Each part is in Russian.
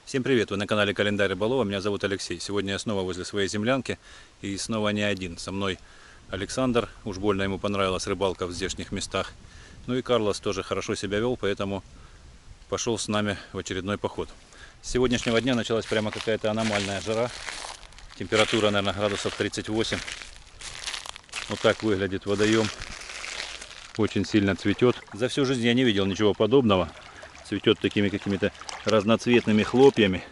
Всем привет! Вы на канале Календарь Рыболова. Меня зовут Алексей. Сегодня я снова возле своей землянки. И снова не один. Со мной Александр. Уж больно ему понравилась рыбалка в здешних местах. Ну и Карлос тоже хорошо себя вел, поэтому пошел с нами в очередной поход. С сегодняшнего дня началась прямо какая-то аномальная жара. Температура, наверное, градусов 38. Вот так выглядит водоем. Очень сильно цветет. За всю жизнь я не видел ничего подобного. Цветет такими какими-то разноцветными хлопьями.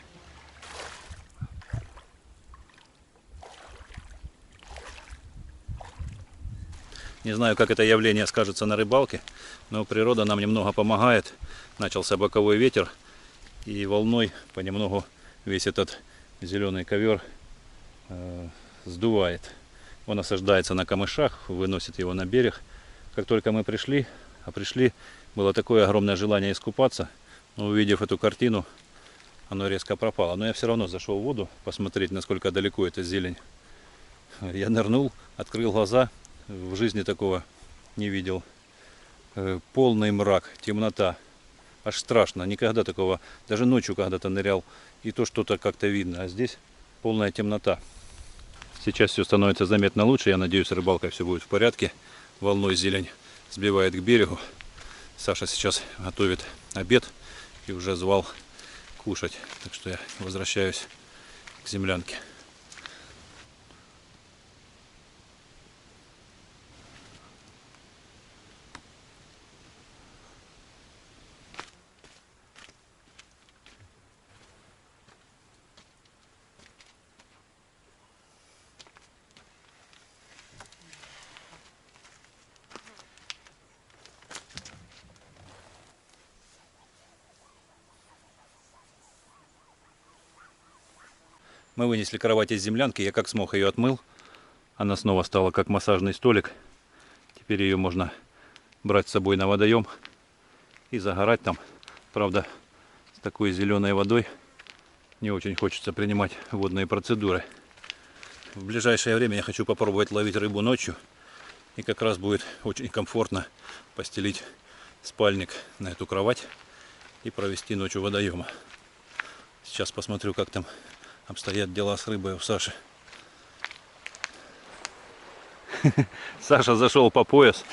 Не знаю, как это явление скажется на рыбалке, но природа нам немного помогает. Начался боковой ветер, и волной понемногу весь этот зеленый ковер сдувает. Он осаждается на камышах, выносит его на берег. Как только мы пришли, было такое огромное желание искупаться, но увидев эту картину, оно резко пропало. Но я все равно зашел в воду посмотреть, насколько далеко эта зелень. Я нырнул, открыл глаза, в жизни такого не видел. Полный мрак, темнота, аж страшно, никогда такого, даже ночью когда-то нырял, и то что-то как-то видно, а здесь полная темнота. Сейчас все становится заметно лучше, я надеюсь, с рыбалкой все будет в порядке. Волной зелень сбивает к берегу. Саша сейчас готовит обед и уже звал кушать. Так что я возвращаюсь к землянке. Мы вынесли кровать из землянки, я как смог ее отмыл. Она снова стала как массажный столик. Теперь ее можно брать с собой на водоем и загорать там. Правда, с такой зеленой водой не очень хочется принимать водные процедуры. В ближайшее время я хочу попробовать ловить рыбу ночью. И как раз будет очень комфортно постелить спальник на эту кровать и провести ночь у водоема. Сейчас посмотрю, как там обстоят дела с рыбой у Саши. Саша зашел по пояс,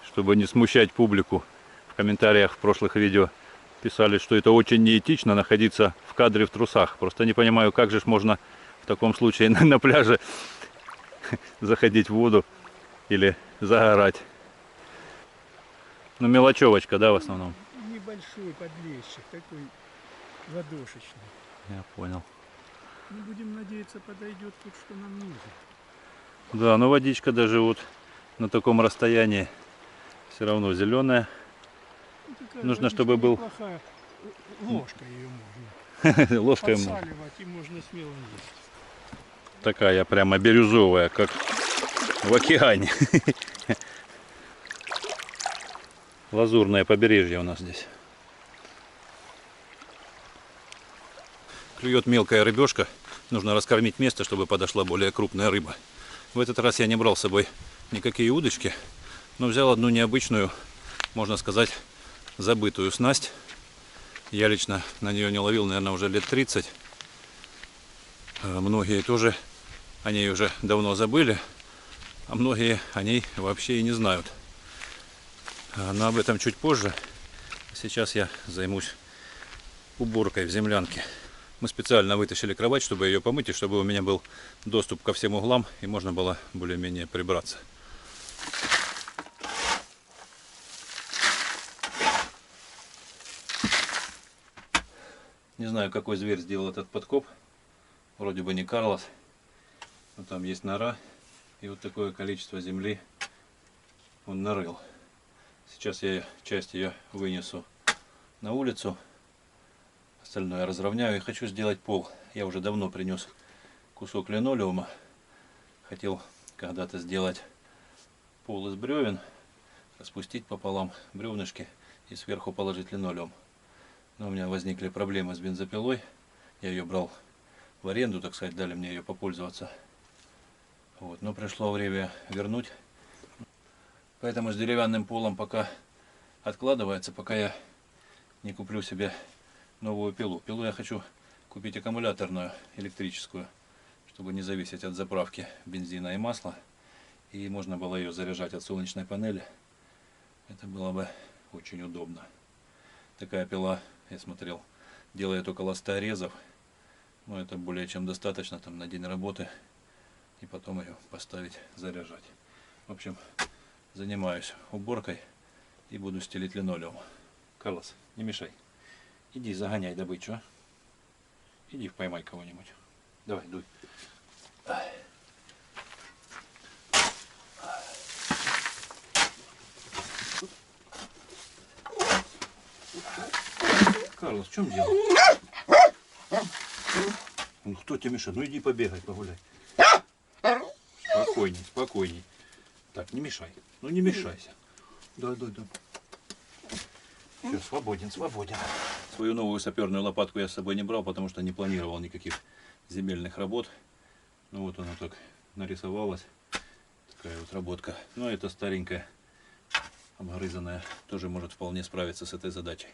чтобы не смущать публику. В комментариях в прошлых видео писали, что это очень неэтично находиться в кадре в трусах. Просто не понимаю, как же можно в таком случае на пляже заходить в воду или загорать. Ну, мелочевочка, да, в основном? Небольшой подлещик, такой ладошечный. Я понял. Ну, будем надеяться, подойдет тут, что нам нужно. Да, но водичка даже вот на таком расстоянии все равно зеленая. Ну, такая Нужно, водичка чтобы был... неплохая. Ложкой ее можно. Ложкой Подсаливать и можно смело есть. такая прямо бирюзовая, как в океане. Лазурное побережье у нас здесь. Клюет мелкая рыбешка. Нужно раскормить место, чтобы подошла более крупная рыба. В этот раз я не брал с собой никакие удочки, но взял одну необычную, можно сказать, забытую снасть. Я лично на нее не ловил, наверное, уже лет 30. Многие тоже о ней уже давно забыли, а многие о ней вообще и не знают. Но об этом чуть позже. Сейчас я займусь уборкой в землянке. Мы специально вытащили кровать, чтобы ее помыть, и чтобы у меня был доступ ко всем углам, и можно было более-менее прибраться. Не знаю, какой зверь сделал этот подкоп. Вроде бы не Карлос. Но там есть нора, и вот такое количество земли он нарыл. Сейчас я часть ее вынесу на улицу. Остальное разровняю и хочу сделать пол. Я уже давно принес кусок линолеума. Хотел когда-то сделать пол из бревен, распустить пополам бревнышки и сверху положить линолеум. Но у меня возникли проблемы с бензопилой. Я ее брал в аренду, так сказать, дали мне ее попользоваться. Вот. Но пришло время вернуть. Поэтому с деревянным полом пока откладывается, пока я не куплю себе новую пилу. Пилу я хочу купить аккумуляторную электрическую, чтобы не зависеть от заправки бензина и масла. И можно было ее заряжать от солнечной панели. Это было бы очень удобно. Такая пила, я смотрел, делает около 100 резов. Но это более чем достаточно там на день работы. И потом ее поставить, заряжать. В общем, занимаюсь уборкой и буду стелить линолеум. Карлос, не мешай. Иди загоняй добычу. А? Иди поймай кого-нибудь. Давай, дуй. Карлос, в чем дело? Ну кто тебе мешает? Ну иди побегай, погуляй. Спокойней, спокойней. Так, не мешай. Ну не мешайся. Давай. Все, свободен, свободен. Свою новую саперную лопатку я с собой не брал, потому что не планировал никаких земельных работ. Ну вот она так нарисовалась. Такая вот работка. Но это старенькая, обгрызанная. Тоже может вполне справиться с этой задачей.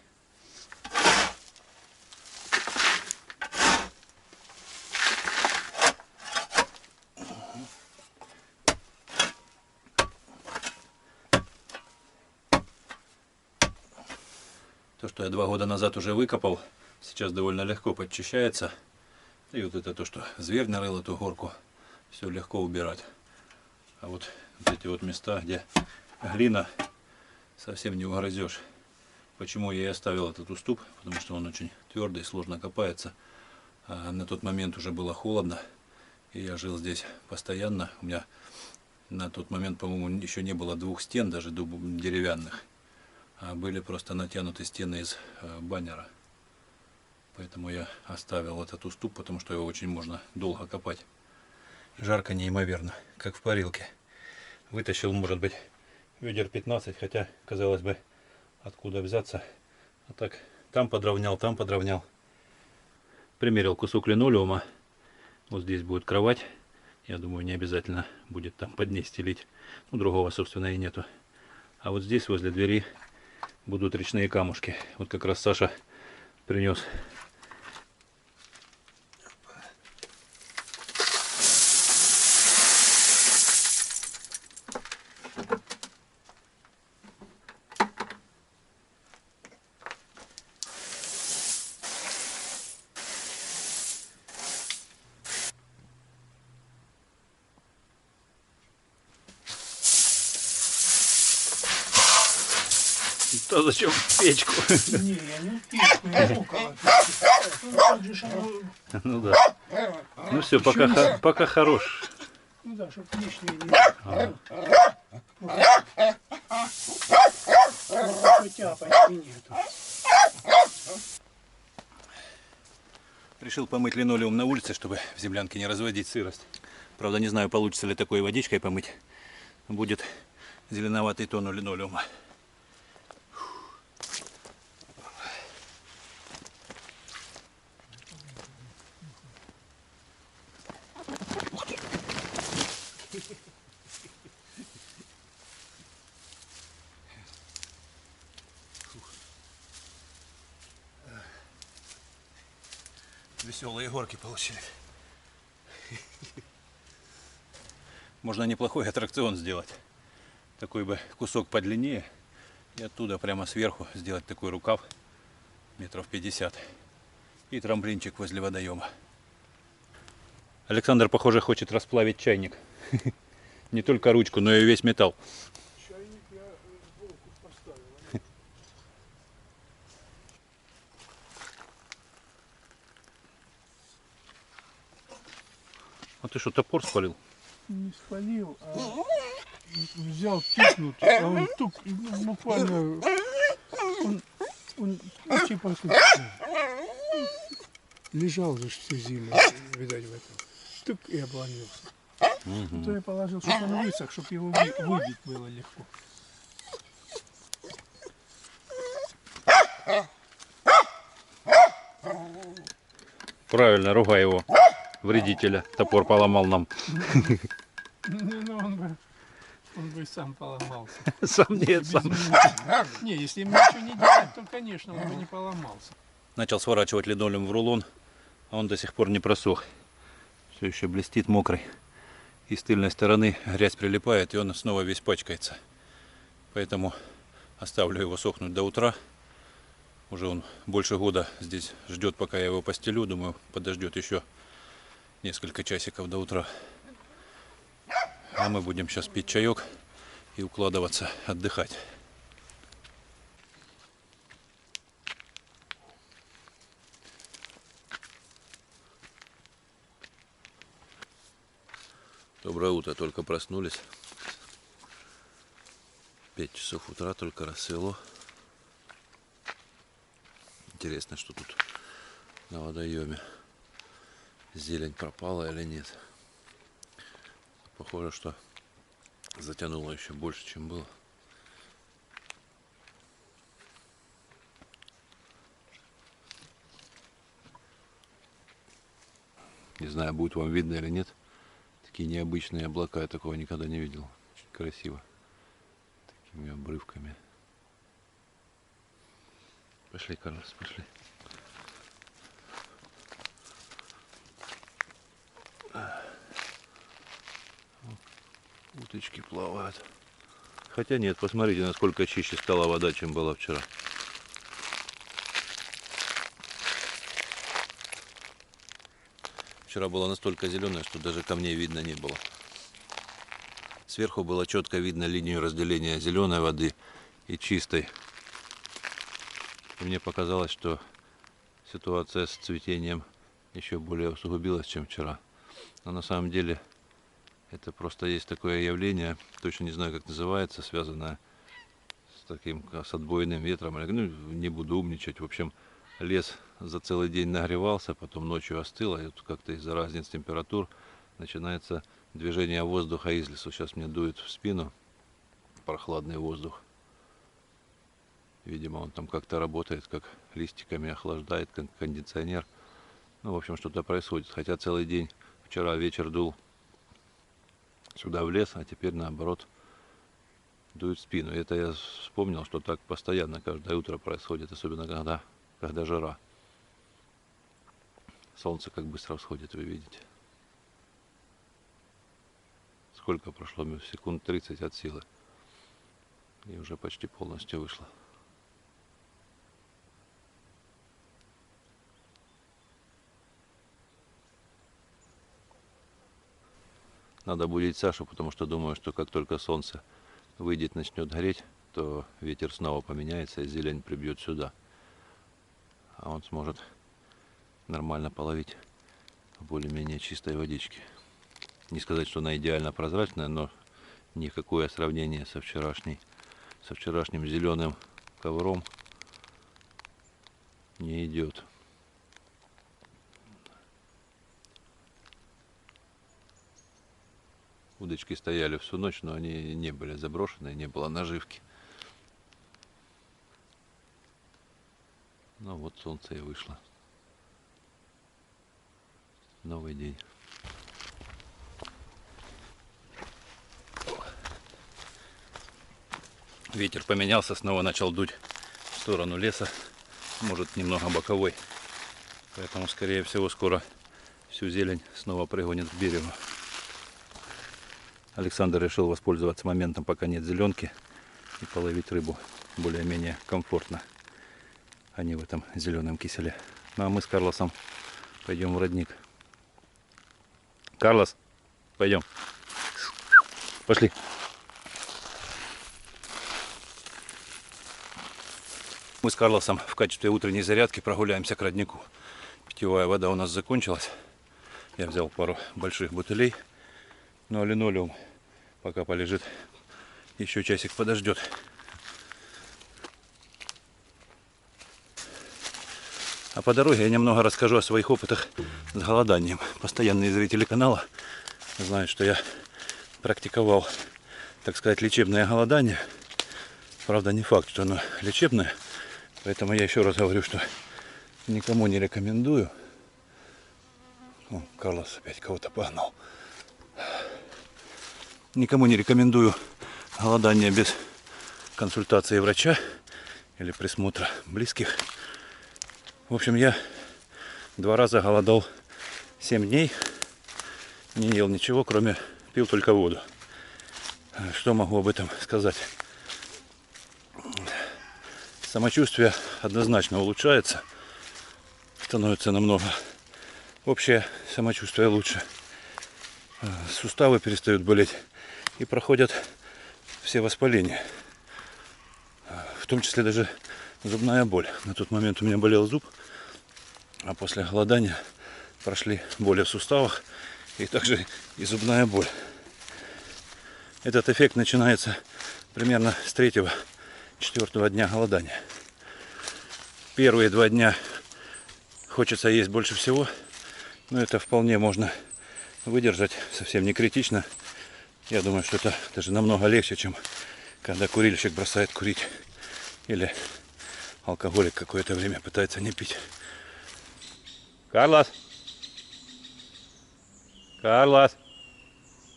То, что я 2 года назад уже выкопал, сейчас довольно легко подчищается. И вот это то, что зверь нарыл эту горку, все легко убирать. А вот эти вот места, где глина, совсем не угрызешь. Почему я и оставил этот уступ? Потому что он очень твердый, сложно копается. А на тот момент уже было холодно. И я жил здесь постоянно. У меня на тот момент, по-моему, еще не было 2 стен, даже деревянных. А были просто натянуты стены из баннера. Поэтому я оставил этот уступ, потому что его очень можно долго копать. Жарко неимоверно, как в парилке. Вытащил, может быть, ведер 15, хотя, казалось бы, откуда взяться. А так, там подровнял. Примерил кусок линолеума. Вот здесь будет кровать. Я думаю, не обязательно будет там под ней стелить. Ну, другого, собственно, и нету. А вот здесь, возле двери, будут речные камушки. Вот как раз Саша принес. То зачем печку? Не, я не печку, я около печки. Ну да. Ну все, пока хорош. Ну да, чтоб лишнее не... Хотя почти нету. Решил помыть линолеум на улице, чтобы в землянке не разводить сырость. Правда, не знаю, получится ли такой водичкой помыть. Будет зеленоватый тон у линолеума. Веселые горки получились. Можно неплохой аттракцион сделать. Такой бы кусок подлиннее. И оттуда прямо сверху сделать такой рукав. Метров 50. И трамплинчик возле водоема. Александр, похоже, хочет расплавить чайник. Не только ручку, но и весь металл. Чайник я сбоку поставил. А ты что, топор спалил? Не спалил, а взял тукнуть, а он тук, ну, буквально, он типа тут лежал же всю зиму, видать, в этом. Тук и обломился. То я положил, чтобы он высох, чтобы его выбить было легко. Правильно, ругай его, вредителя. Топор поломал нам. Ну, он бы сам поломался. Сам нет, сам. Не, если ему ничего не делать, то, конечно, он бы не поломался. Начал сворачивать линолеум в рулон. а он до сих пор не просох. Все еще блестит мокрый. И с тыльной стороны грязь прилипает, и он снова весь пачкается. Поэтому оставлю его сохнуть до утра. Уже он больше года здесь ждет, пока я его постелю. Думаю, подождет еще несколько часиков до утра. А мы будем сейчас пить чаек и укладываться, отдыхать. Доброе утро, только проснулись. 5 часов утра, только рассвело. Интересно, что тут на водоеме. Зелень пропала или нет. Похоже, что затянуло еще больше, чем было. Не знаю, будет вам видно или нет. Такие необычные облака, я такого никогда не видел. Очень красиво. Такими обрывками. Пошли, Карлос, пошли. Уточки плавают. Хотя нет, посмотрите, насколько чище стала вода, чем была вчера. Вчера была настолько зеленая, что даже камней видно не было. Сверху было четко видно линию разделения зеленой воды и чистой. И мне показалось, что ситуация с цветением еще более усугубилась, чем вчера. Но на самом деле это просто есть такое явление, точно не знаю, как называется, связанное с таким, с отбойным ветром. Ну, не буду умничать. В общем, лес за целый день нагревался, потом ночью остыл, и вот как-то из-за разницы температур начинается движение воздуха из лесу. Сейчас мне дует в спину прохладный воздух. Видимо, он там как-то работает, как листиками охлаждает, как кондиционер. Ну, в общем, что-то происходит. Хотя целый день, вчера вечер дул сюда в лес, а теперь наоборот дует в спину. И это я вспомнил, что так постоянно каждое утро происходит, особенно когда жара. Солнце как быстро всходит, вы видите. Сколько прошло? Секунд 30 от силы. И уже почти полностью вышло. Надо будить Сашу, потому что думаю, что как только солнце выйдет, начнет гореть, то ветер снова поменяется и зелень прибьет сюда. А он сможет нормально половить в более-менее чистой водичке. Не сказать, что она идеально прозрачная, но никакое сравнение со вчерашним зеленым ковром не идет. Удочки стояли всю ночь, но они не были заброшены, не было наживки. Ну вот солнце и вышло. Новый день. Ветер поменялся, снова начал дуть в сторону леса. Может, немного боковой. Поэтому, скорее всего, скоро всю зелень снова пригонит к берегу. Александр решил воспользоваться моментом, пока нет зеленки, и половить рыбу более-менее комфортно, а не в этом зеленом киселе. Ну а мы с Карлосом пойдем в родник. Карлос, пойдем. Пошли. Мы с Карлосом в качестве утренней зарядки прогуляемся к роднику. Питьевая вода у нас закончилась. Я взял пару больших бутылей. Но линолеум пока полежит, еще часик подождет. А по дороге я немного расскажу о своих опытах с голоданием. Постоянные зрители канала знают, что я практиковал, так сказать, лечебное голодание. Правда, не факт, что оно лечебное. Поэтому я еще раз говорю, что никому не рекомендую. О, Карлос опять кого-то погнал. Никому не рекомендую голодание без консультации врача или присмотра близких. В общем, я 2 раза голодал 7 дней. Не ел ничего, кроме пил только воду. Что могу об этом сказать? Самочувствие однозначно улучшается. Становится намного. Общее самочувствие лучше. Суставы перестают болеть. И проходят все воспаления. В том числе даже зубная боль. На тот момент у меня болел зуб. А после голодания прошли боли в суставах. И также и зубная боль. Этот эффект начинается примерно с 3-4 дня голодания. Первые 2 дня хочется есть больше всего, но это вполне можно выдержать, совсем не критично. Я думаю, что это даже намного легче, чем когда курильщик бросает курить или алкоголик какое-то время пытается не пить. Карлос! Карлос!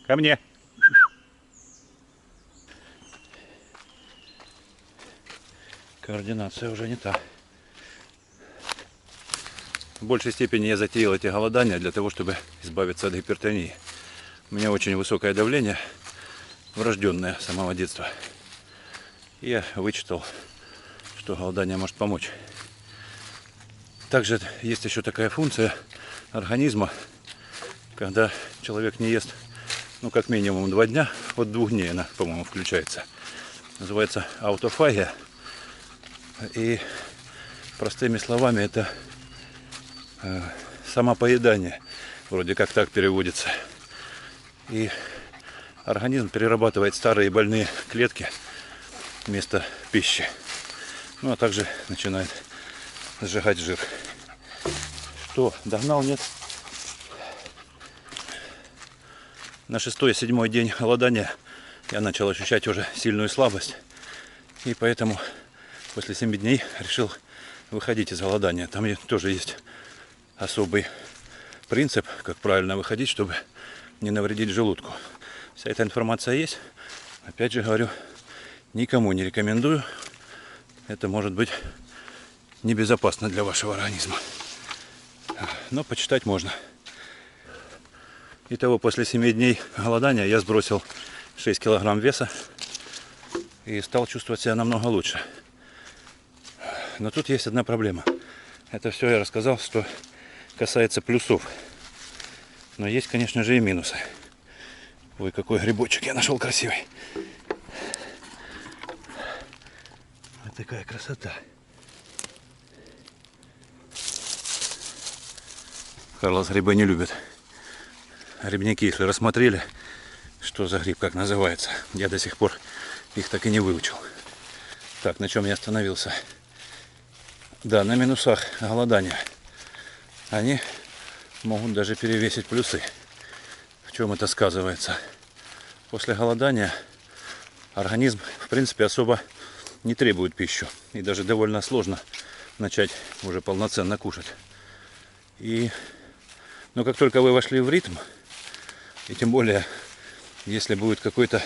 Ко мне! Координация уже не та. В большей степени я затеял эти голодания для того, чтобы избавиться от гипертонии. У меня очень высокое давление, врожденное с самого детства. И я вычитал, что голодание может помочь. Также есть еще такая функция организма, когда человек не ест, ну, как минимум 2 дня, от 2 дней она, по-моему, включается. Называется аутофагия. И простыми словами это самопоедание. Вроде как так переводится. И организм перерабатывает старые больные клетки вместо пищи. Ну а также начинает сжигать жир. Что, догнал, нет? На 6-7 день голодания я начал ощущать уже сильную слабость. И поэтому после 7 дней решил выходить из голодания. Там тоже есть особый принцип, как правильно выходить, чтобы не навредить желудку. Вся эта информация есть. Опять же говорю, никому не рекомендую. Это может быть небезопасно для вашего организма. Но почитать можно. Итого, после 7 дней голодания я сбросил 6 килограмм веса и стал чувствовать себя намного лучше. Но тут есть одна проблема. Это все я рассказал, что касается плюсов. Но есть, конечно же, и минусы. Ой, какой грибочек я нашел красивый. Вот такая красота. Карлос грибы не любит. Грибники, если рассмотрели, что за гриб, как называется, я до сих пор их так и не выучил. Так, на чем я остановился? Да, на минусах голодания. Они могут даже перевесить плюсы. В чем это сказывается? После голодания организм, в принципе, особо не требует пищу. И даже довольно сложно начать уже полноценно кушать. Но как только вы вошли в ритм, и тем более, если будет какой-то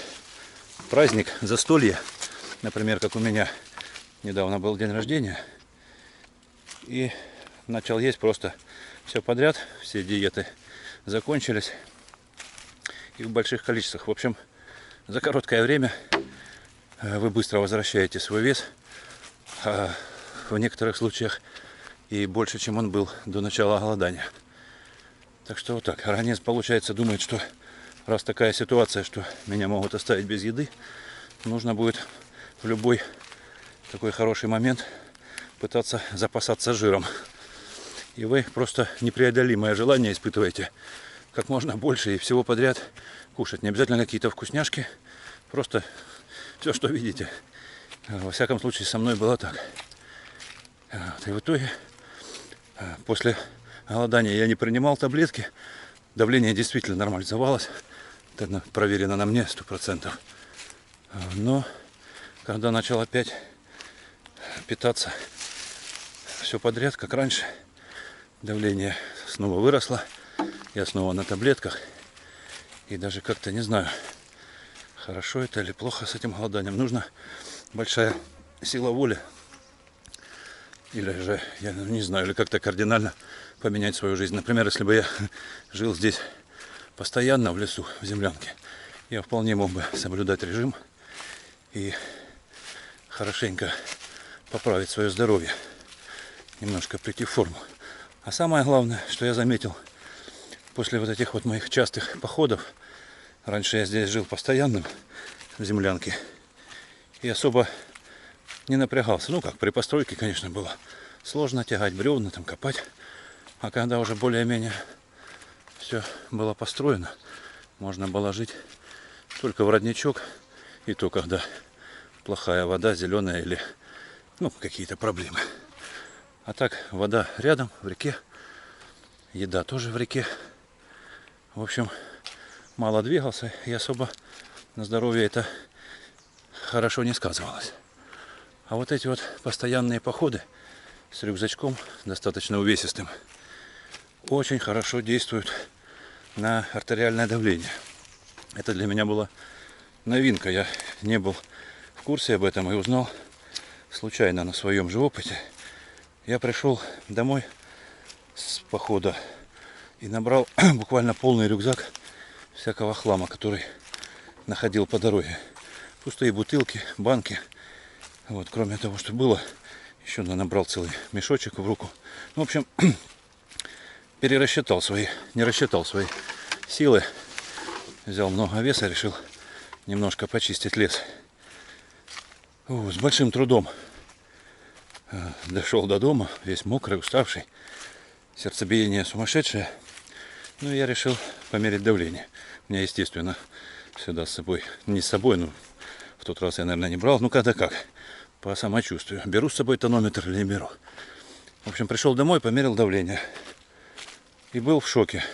праздник, застолье, например, как у меня недавно был день рождения, и начал есть просто все подряд, все диеты закончились, и в больших количествах. В общем, за короткое время вы быстро возвращаете свой вес, в некоторых случаях и больше, чем он был до начала голодания. Так что вот так. Организм, получается, думает, что раз такая ситуация, что меня могут оставить без еды, нужно будет в любой такой хороший момент пытаться запасаться жиром. И вы просто непреодолимое желание испытываете как можно больше и всего подряд кушать. Не обязательно какие-то вкусняшки, просто все, что видите. Во всяком случае, со мной было так. И в итоге, после голодания я не принимал таблетки. Давление действительно нормализовалось. Это проверено на мне 100%. Но когда начал опять питаться все подряд, как раньше, давление снова выросло. Я снова на таблетках. И даже как-то не знаю, хорошо это или плохо с этим голоданием. Нужна большая сила воли. Или же, я не знаю, или как-то кардинально поменять свою жизнь. Например, если бы я жил здесь постоянно в лесу, в землянке, я вполне мог бы соблюдать режим и хорошенько поправить свое здоровье, немножко прийти в форму. А самое главное, что я заметил после вот этих вот моих частых походов, раньше я здесь жил постоянным в землянке и особо не напрягался. Ну как, при постройке, конечно, было сложно тягать бревна, там копать. А когда уже более-менее все было построено, можно было жить только в родничок, и то, когда плохая вода, зеленая или какие-то проблемы. А так, вода рядом, в реке, еда тоже в реке. В общем, мало двигался, и особо на здоровье это хорошо не сказывалось. А вот эти вот постоянные походы с рюкзачком, достаточно увесистым, очень хорошо действуют на артериальное давление. Это для меня была новинка. Я не был в курсе об этом и узнал случайно на своем же опыте. Я пришел домой с похода и набрал буквально полный рюкзак всякого хлама, который находил по дороге. Пустые бутылки, банки. Вот, кроме того, что было, еще набрал целый мешочек в руку. В общем, не рассчитал свои силы. Взял много веса, решил немножко почистить лес. С большим трудом дошел до дома, весь мокрый, уставший, сердцебиение сумасшедшее. Ну и я решил померить давление. У меня, естественно, сюда с собой, не с собой, но в тот раз я, наверное, не брал. Ну когда как, по самочувствию. Беру с собой тонометр или не беру. В общем, пришел домой, померил давление. И был в шоке.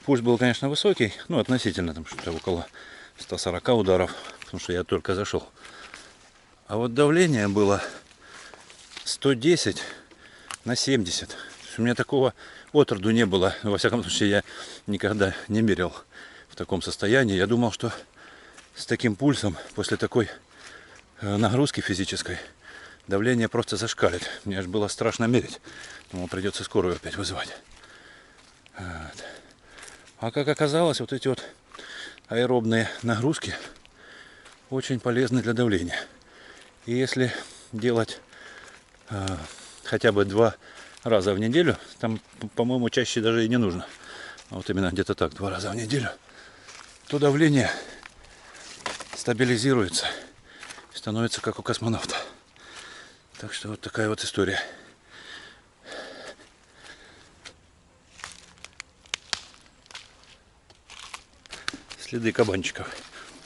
Пульс был, конечно, высокий, относительно, там что-то около 140 ударов, потому что я только зашел. А вот давление было 110 на 70. У меня такого отроду не было. Во всяком случае, я никогда не мерил в таком состоянии. Я думал, что с таким пульсом, после такой нагрузки физической, давление просто зашкалит. Мне аж было страшно мерить. Думал, придется скорую опять вызывать. Вот. А как оказалось, вот эти вот аэробные нагрузки очень полезны для давления. И если делать хотя бы 2 раза в неделю, там, по-моему, чаще даже и не нужно, а вот именно где-то так, 2 раза в неделю, то давление стабилизируется, становится как у космонавта. Так что вот такая вот история. Следы кабанчиков.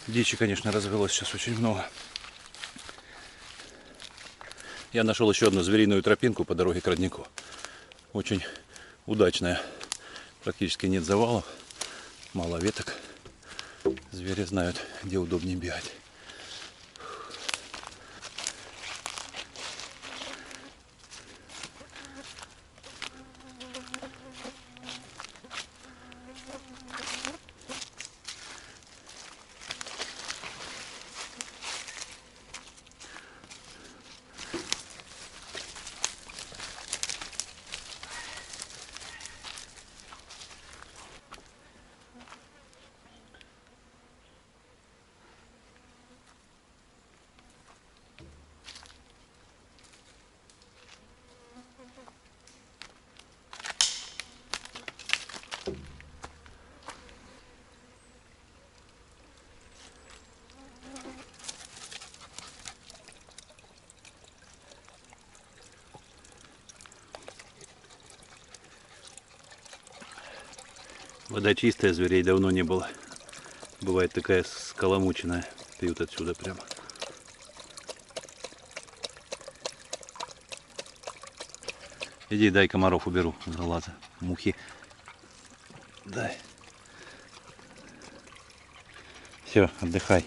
Дичи, конечно, развелось сейчас очень много. Я нашел еще одну звериную тропинку по дороге к роднику. Очень удачная. Практически нет завалов, мало веток. Звери знают, где удобнее бегать. Вода чистая, зверей давно не было. Бывает такая скаламученная. Пьют отсюда прямо. Иди, дай комаров уберу с глаза. Мухи. Дай. Все, отдыхай.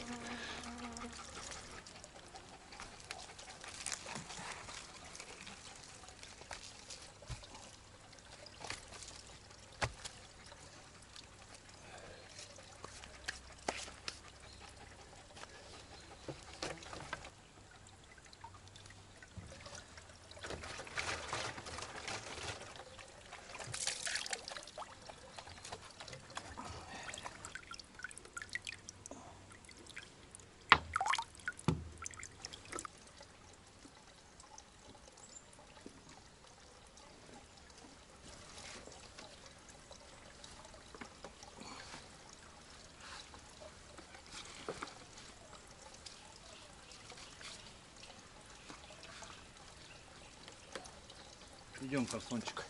Идем, Харсончик.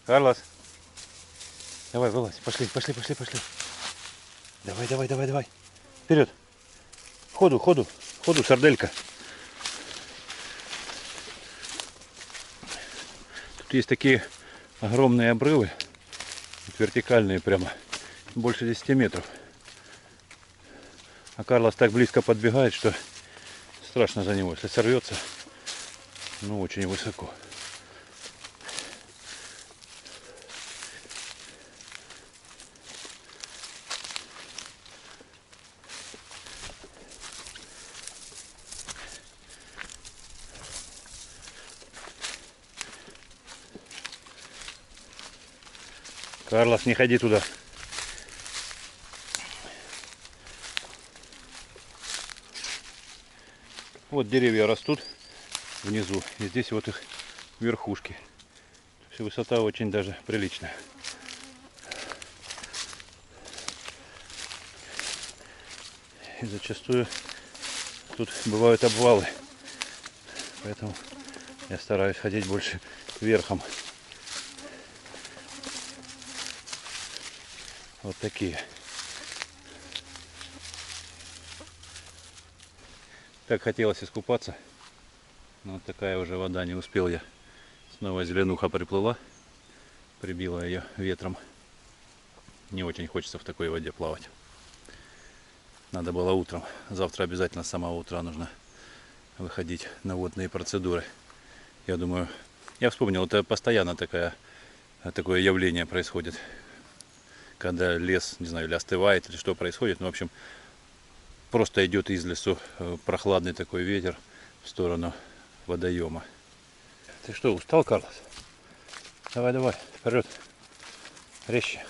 Карлос. Давай, вылазь. Пошли. Давай. Вперед. Ходу, сарделька. Тут есть такие огромные обрывы. Вертикальные прямо. Больше 10 метров. А Карлос так близко подбегает, что страшно за него. Если сорвется, ну очень высоко. Карлос, не ходи туда. Вот деревья растут внизу, и здесь вот их верхушки. То есть высота очень даже приличная. И зачастую тут бывают обвалы. Поэтому я стараюсь ходить больше верхом. Вот такие. Так хотелось искупаться. Но вот такая уже вода, не успел я. Снова зеленуха приплыла. Прибила ее ветром. Не очень хочется в такой воде плавать. Надо было утром. Завтра обязательно с самого утра нужно выходить на водные процедуры. Я думаю, я вспомнил, это постоянно такое явление происходит. Когда лес, не знаю, или остывает, или что происходит. Ну, в общем, просто идет из лесу прохладный такой ветер в сторону водоема. Ты что, устал, Карлос? Давай, вперед. Резче.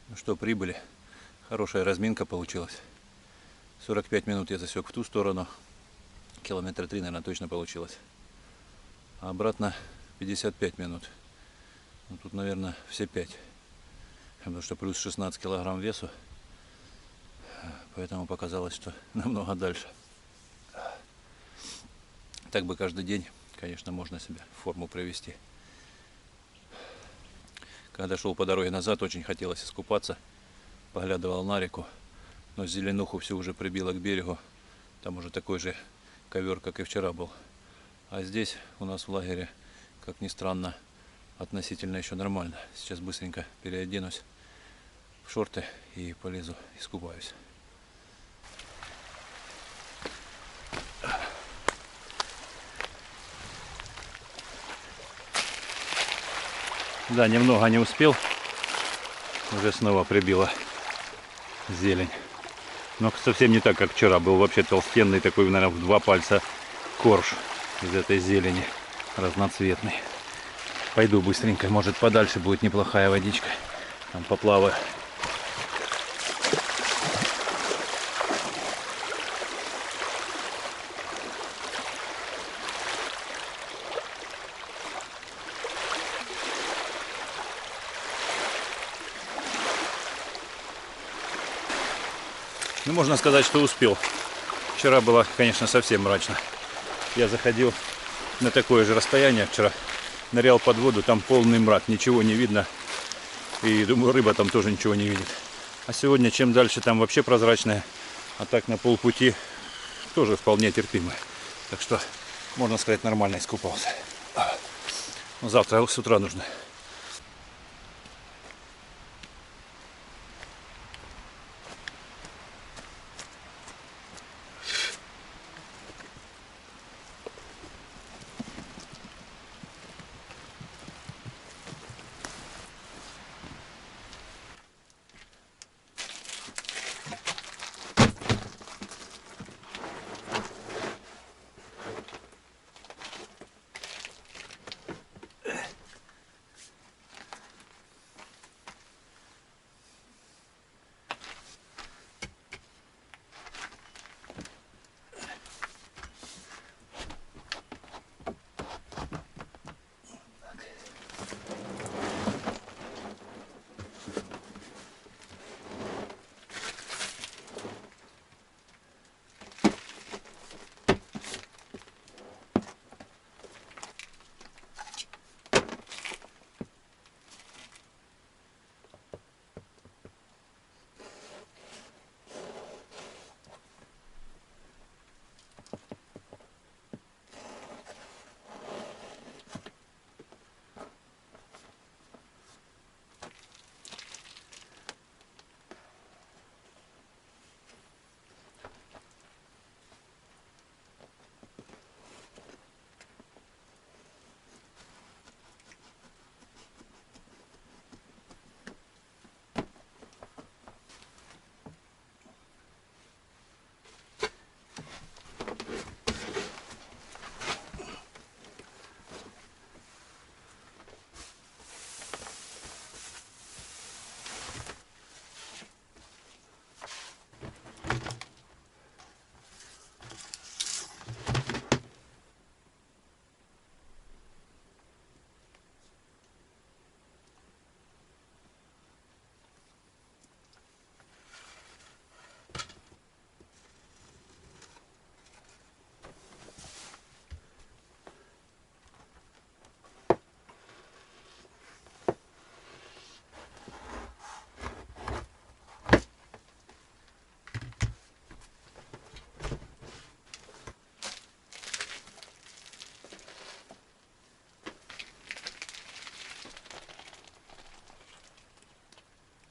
Ну что, прибыли. Хорошая разминка получилась. 45 минут я засек в ту сторону. Километра 3, наверное, точно получилось. А обратно 55 минут. Ну, тут, наверное, все 5. Потому что плюс 16 килограмм весу. Поэтому показалось, что намного дальше. Так бы каждый день, конечно, можно себя в форму привести. Когда шел по дороге назад, очень хотелось искупаться. Поглядывал на реку. Но зеленуху все уже прибило к берегу. Там уже такой же ковер, как и вчера был. А здесь у нас в лагере, как ни странно, относительно еще нормально. Сейчас быстренько переоденусь в шорты и полезу искупаюсь. Да, немного не успел. Уже снова прибило зелень. Но совсем не так, как вчера. Был вообще толстенный такой, наверное, в 2 пальца корж из этой зелени. Разноцветный. Пойду быстренько. Может, подальше будет неплохая водичка. Там поплаваю. Ну, можно сказать, что успел. Вчера было, конечно, совсем мрачно. Я заходил на такое же расстояние вчера. Нырял под воду, там полный мрак, ничего не видно. И думаю, рыба там тоже ничего не видит. А сегодня, чем дальше, там вообще прозрачная. А так на полпути тоже вполне терпимо. Так что, можно сказать, нормально искупался. Но завтра с утра нужно.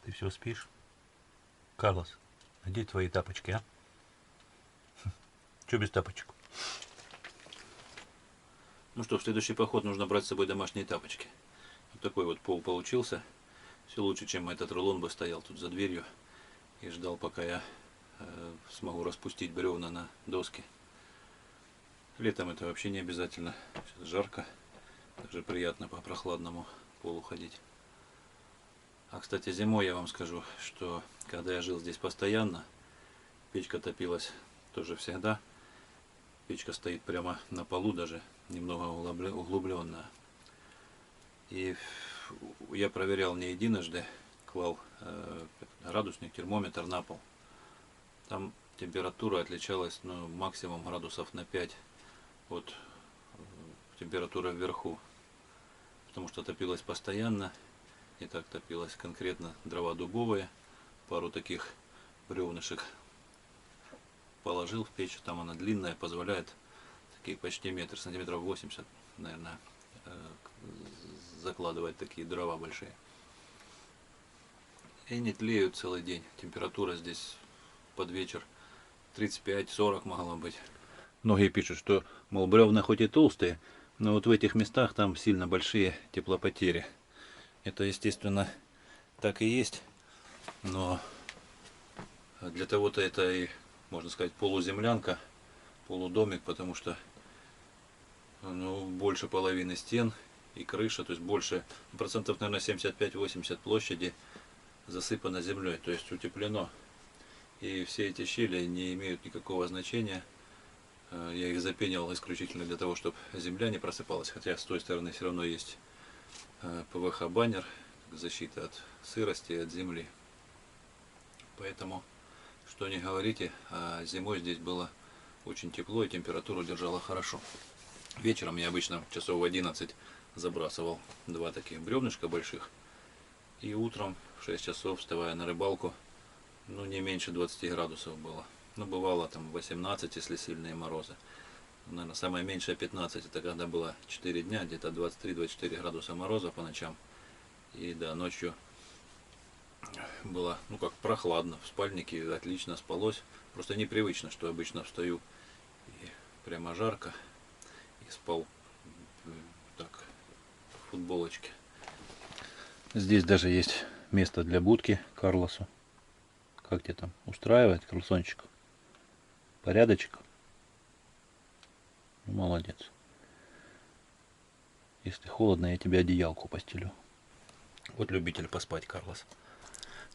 Ты все спишь? Карлос, где твои тапочки, а? Че без тапочек? Ну что, в следующий поход нужно брать с собой домашние тапочки. Вот такой вот пол получился. Все лучше, чем этот рулон бы стоял тут за дверью и ждал, пока я смогу распустить бревна на доски. Летом это вообще не обязательно. Сейчас жарко. Также приятно по прохладному полу ходить. А кстати, зимой я вам скажу, что когда я жил здесь постоянно, печка топилась тоже всегда. Печка стоит прямо на полу, даже немного углубленная. И я проверял не единожды, клал градусник, термометр на пол. Там температура отличалась, ну, максимум градусов на 5 от температуры вверху. Потому что топилась постоянно. И так топилась конкретно дрова дубовые. Пару таких бревнышек положил в печь. Там она длинная, позволяет такие почти метр, сантиметров 80, наверное, закладывать такие дрова большие. И не тлеют целый день. Температура здесь под вечер 35-40 могла быть. Многие пишут, что, мол, бревна хоть и толстые, но вот в этих местах там сильно большие теплопотери. Это, естественно, так и есть. Но для того-то это и, можно сказать, полуземлянка, полудомик, потому что, ну, больше половины стен и крыша, то есть больше, процентов, наверное, 75-80 площади засыпано землей, то есть утеплено. И все эти щели не имеют никакого значения. Я их запенил исключительно для того, чтобы земля не просыпалась, хотя с той стороны все равно есть ПВХ-баннер, защита от сырости и от земли. Поэтому, что не говорите, а зимой здесь было очень тепло и температуру держала хорошо. Вечером я обычно часов в 11 забрасывал два таких бревнышка больших. И утром в 6 часов, вставая на рыбалку, ну, не меньше 20 градусов было. Ну, бывало там 18, если сильные морозы. Наверное, самое меньшее 15. Это когда было 4 дня, где-то 23-24 градуса мороза по ночам. И да, ночью было, ну, как прохладно. В спальнике отлично спалось. Просто непривычно, что обычно встаю и прямо жарко. И спал так, в футболочке. Здесь даже есть место для будки Карлосу. Как тебе там устраивает, Карлсончик? Порядочек? Ну, молодец. Если холодно, я тебе одеялку постелю. Вот любитель поспать, Карлос.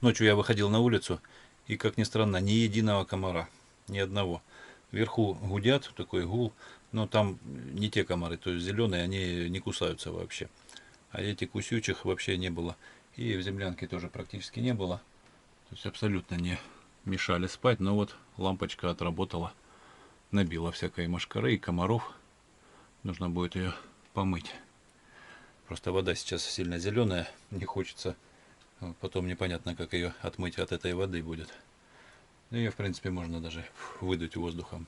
Ночью я выходил на улицу, и, как ни странно, ни единого комара. Ни одного. Вверху гудят, такой гул, но там не те комары, то есть зеленые, они не кусаются вообще. А этих кусючих вообще не было. И в землянке тоже практически не было. То есть абсолютно не мешали спать, но вот лампочка отработала. Набила всякой мошкары и комаров. Нужно будет ее помыть. Просто вода сейчас сильно зеленая, не хочется. Потом непонятно, как ее отмыть от этой воды будет. Ее, в принципе, можно даже выдуть воздухом.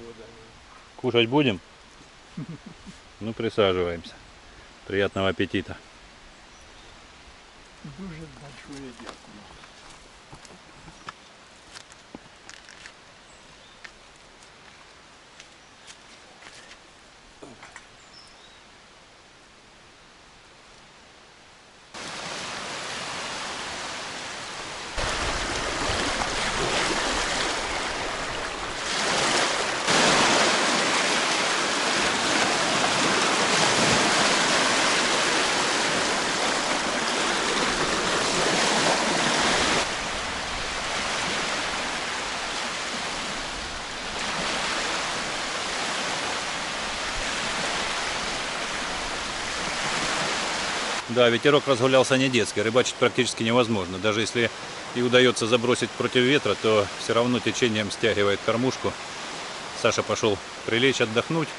вода. Кушать будем? Ну, присаживаемся. Приятного аппетита. Дуже большое дякую. Да, ветерок разгулялся не детский, рыбачить практически невозможно. Даже если и удается забросить против ветра, то все равно течением стягивает кормушку. Саша пошел прилечь, отдохнуть.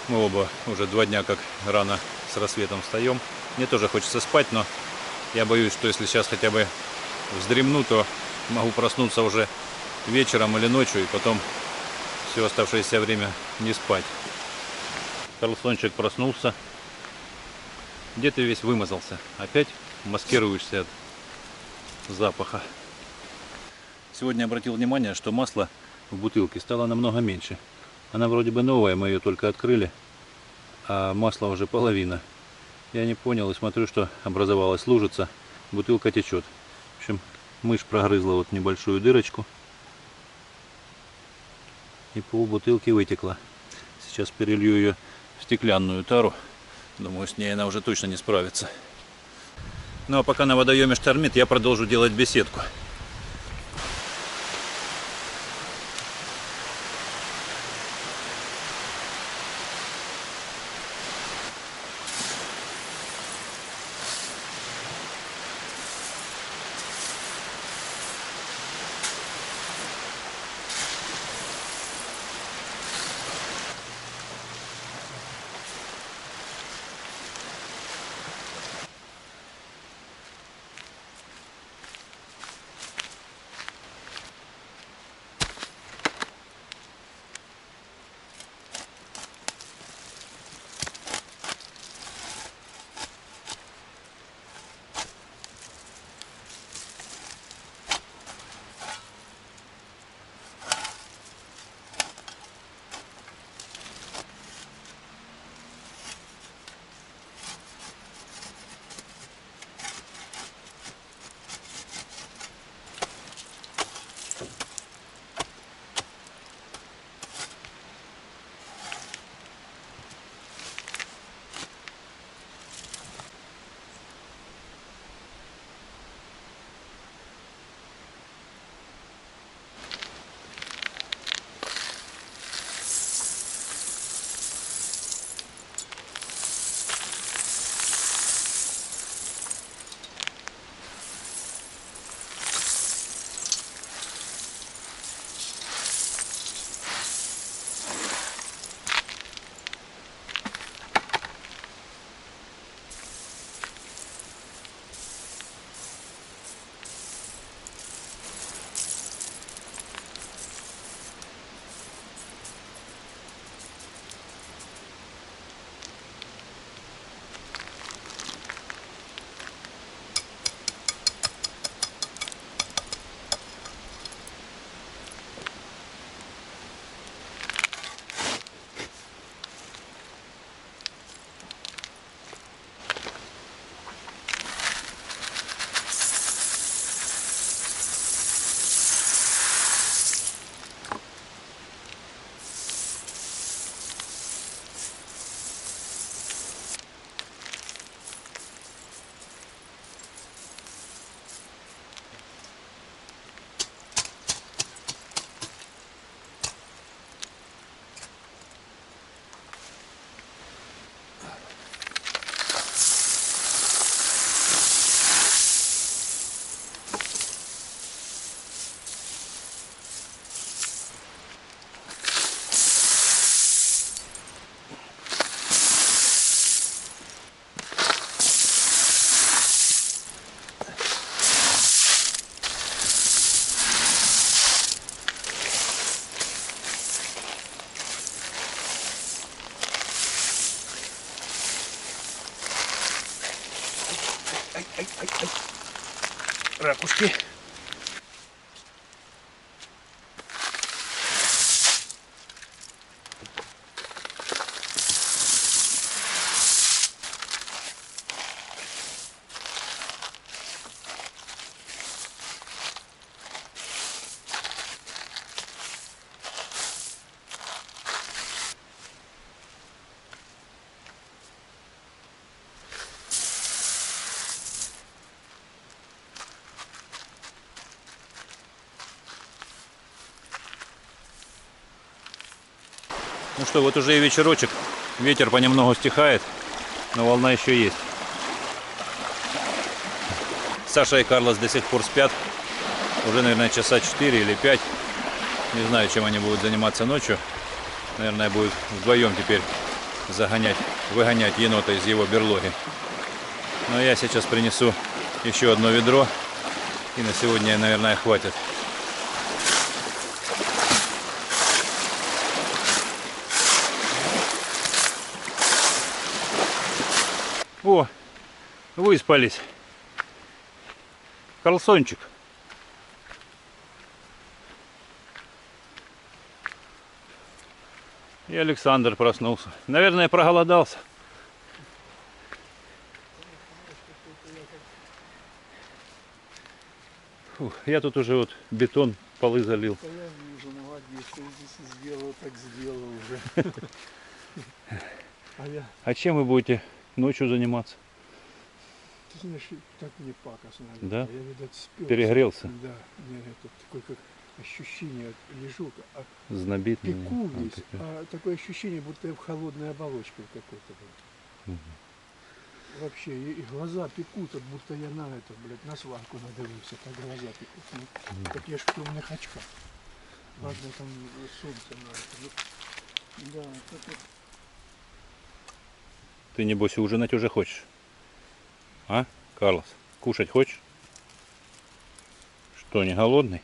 Мы оба уже 2 дня как рано с рассветом встаем. Мне тоже хочется спать, но я боюсь, что если сейчас хотя бы вздремну, то могу проснуться уже вечером или ночью и потом все оставшееся время не спать. Карлсончик проснулся. Где ты весь вымазался? Опять маскируешься от запаха. Сегодня обратил внимание, что масло в бутылке стало намного меньше. Она вроде бы новая, мы ее только открыли, а масла уже половина. Я не понял и смотрю, что образовалась лужица, бутылка течет. В общем, мышь прогрызла вот небольшую дырочку и пол бутылки вытекла. Сейчас перелью ее в стеклянную тару. Думаю, с ней она уже точно не справится. Ну а пока на водоеме штормит, я продолжу делать беседку. ракушки. Ну что, вот уже и вечерочек. Ветер понемногу стихает, но волна еще есть. Саша и Карлос до сих пор спят. Уже, наверное, часа 4 или 5. Не знаю, чем они будут заниматься ночью. Наверное, будут вдвоем теперь выгонять енота из его берлоги. Но я сейчас принесу еще одно ведро. И на сегодня, наверное, хватит. О, выспались. Карлсончик. И Александр проснулся. Наверное, проголодался. Фух, я тут уже вот бетон, полы залил. Да я вижу, молодец, ты здесь сделал, так сделал уже. А я, А чем вы будете ночью заниматься? ты знаешь, так мне пакостно. Да? Я, видать, спел. Перегрелся? Да, у меня это такое как ощущение, лежу, а Знобит? пеку весь, а такое ощущение, будто я в холодной оболочке какой-то был. Вообще, и глаза пекут, как будто я на это, блядь, на сварку надавился, так глаза пекут. Ну, так я ж в темных очках. Ладно, там солнце на это. Ну, да, это... Ты, небось, ужинать уже хочешь? А, Карлос? Кушать хочешь? Что, не голодный?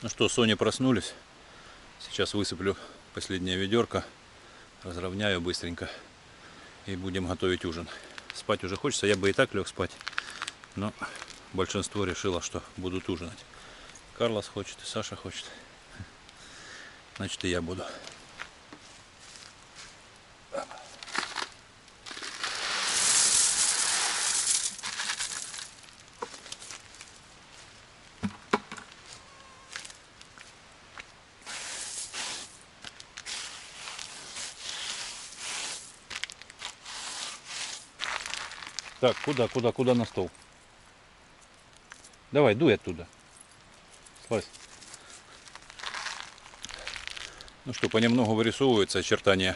Ну что, Сони проснулись. Сейчас высыплю последнее ведерко. Разровняю быстренько. И будем готовить ужин. Спать уже хочется. Я бы и так лег спать. Но большинство решило, что будут ужинать. Карлос хочет, и Саша хочет. Значит, и я буду. Так, куда на стол? Давай, дуй оттуда. Слазь. Ну что, понемногу вырисовываются очертания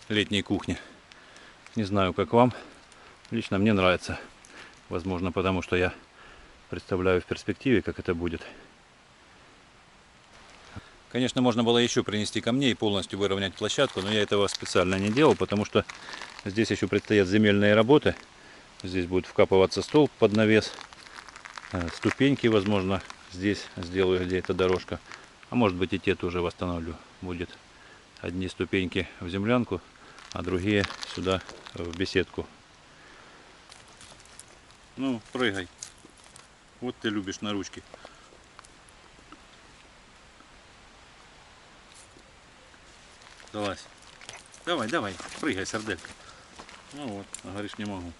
летней кухни. Не знаю, как вам. Лично мне нравится. Возможно, потому что я представляю в перспективе, как это будет. Конечно, можно было еще принести камней и полностью выровнять площадку, но я этого специально не делал, потому что здесь еще предстоят земельные работы. Здесь будет вкапываться стол под навес. Ступеньки, возможно, здесь сделаю, где эта дорожка. А может быть, и те тоже восстановлю. Будет одни ступеньки в землянку, а другие сюда в беседку. Ну, прыгай. Вот ты любишь на ручки. Давай. Давай, прыгай, сарделька. Ну вот, а говоришь, не могу.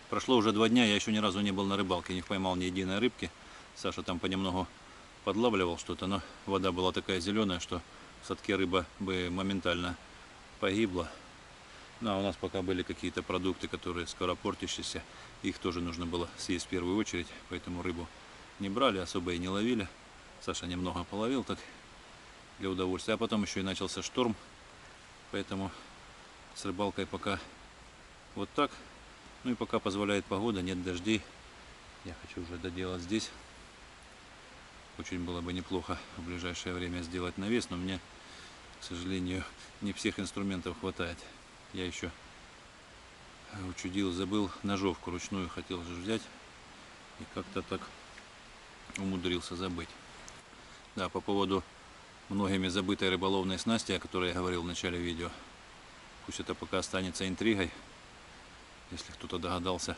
Прошло уже 2 дня, я еще ни разу не был на рыбалке, не поймал ни единой рыбки. Саша там понемногу подлавливал что-то, но вода была такая зеленая, что в садке рыба бы моментально погибла. Ну, а у нас пока были какие-то продукты, которые скоро портящиеся, их тоже нужно было съесть в первую очередь, поэтому рыбу не брали, особо и не ловили. Саша немного половил так для удовольствия, а потом еще и начался шторм, поэтому с рыбалкой пока вот так. Ну и пока позволяет погода, нет дождей. Я хочу уже доделать здесь. Очень было бы неплохо в ближайшее время сделать навес, но мне, к сожалению, не всех инструментов хватает. Я еще учудил, забыл ножовку ручную, хотел же взять. И как-то так умудрился забыть. Да, по поводу многими забытой рыболовной снасти, о которой я говорил в начале видео. Пусть это пока останется интригой. Если кто-то догадался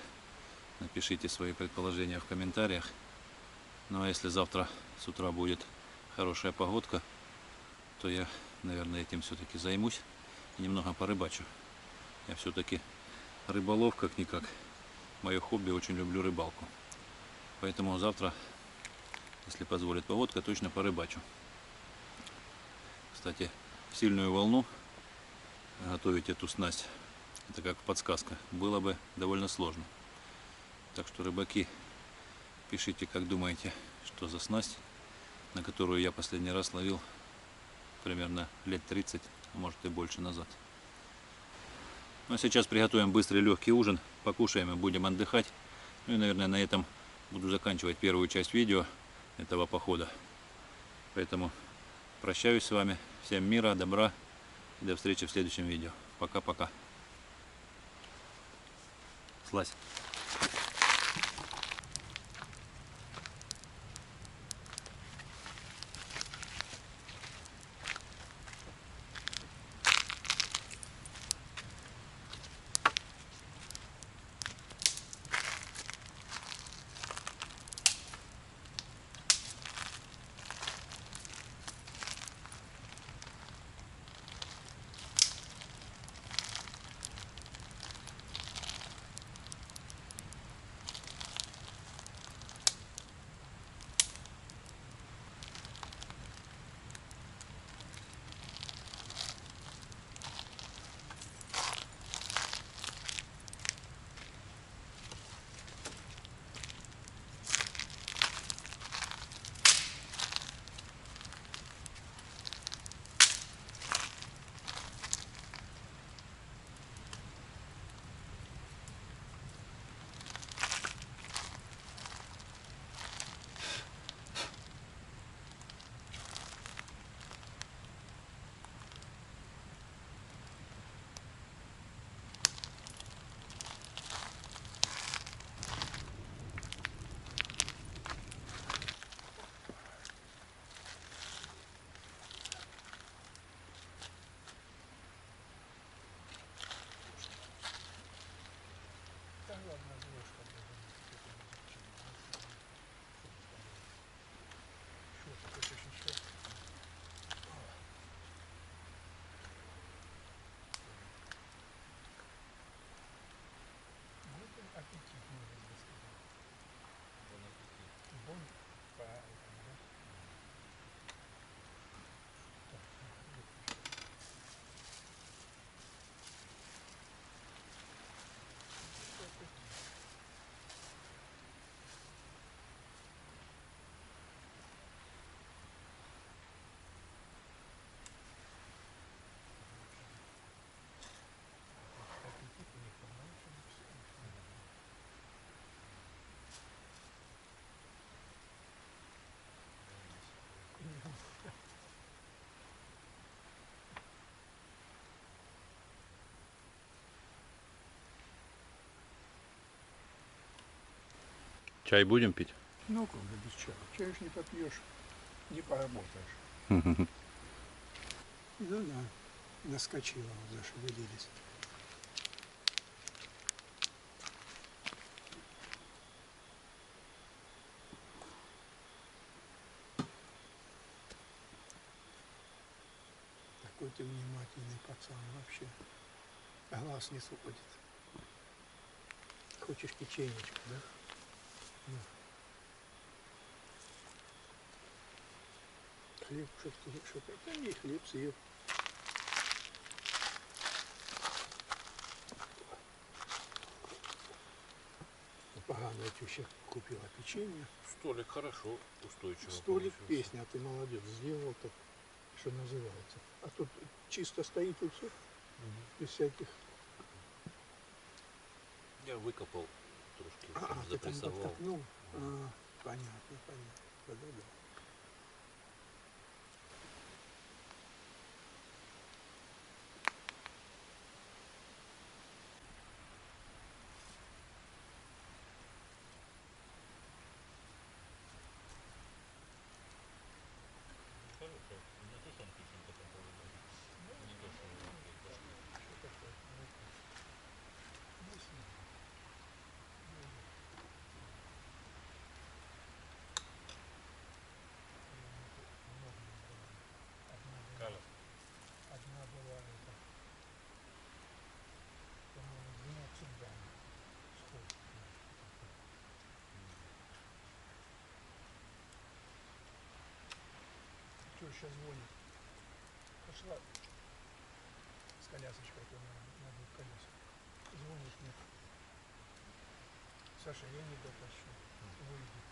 Напишите свои предположения в комментариях. Ну а если завтра с утра будет хорошая погодка, то я, наверное, этим все-таки займусь и немного порыбачу. Я все-таки рыболов как-никак. Мое хобби, очень люблю рыбалку. Поэтому завтра, если позволит погодка, точно порыбачу. Кстати, в сильную волну готовить эту снасть, это как подсказка, было бы довольно сложно. Так что, рыбаки, пишите, как думаете, что за снасть, на которую я последний раз ловил примерно лет 30, а может и больше назад. Ну а сейчас приготовим быстрый легкий ужин, покушаем и будем отдыхать. Ну и, наверное, на этом буду заканчивать первую часть видео этого похода. Поэтому прощаюсь с вами. Всем мира, добра и до встречи в следующем видео. Пока-пока. Слазь. Да ладно, ложка даже. Что ты хочешь еще? Вот он аппетит, можно бы сказать. Бон по-этому, да? Так, аппетит у них по-научному все. Чай будем пить? Ну, как же без чая? Чаю ж не попьешь, не поработаешь. Ну да, наскочила, вот зашевелились. Такой ты внимательный пацан вообще. Глаз не сводит. Хочешь печенечку, да? Ну. Хлеб, что-то. Да не хлеб съел. Поганая теща купила печенье. Столик хорошо, устойчиво. Столик, песня, а ты молодец, сделал так, что называется. А тут чисто стоит и все, без всяких. Я выкопал трошки, Ты там подкопнул? Понятно, понятно. Да-да-да. Что такое? Саша звонит. Пошла с колясочкой на двух колесах. Звонит мне. Саша, я не дотащу. Выйди.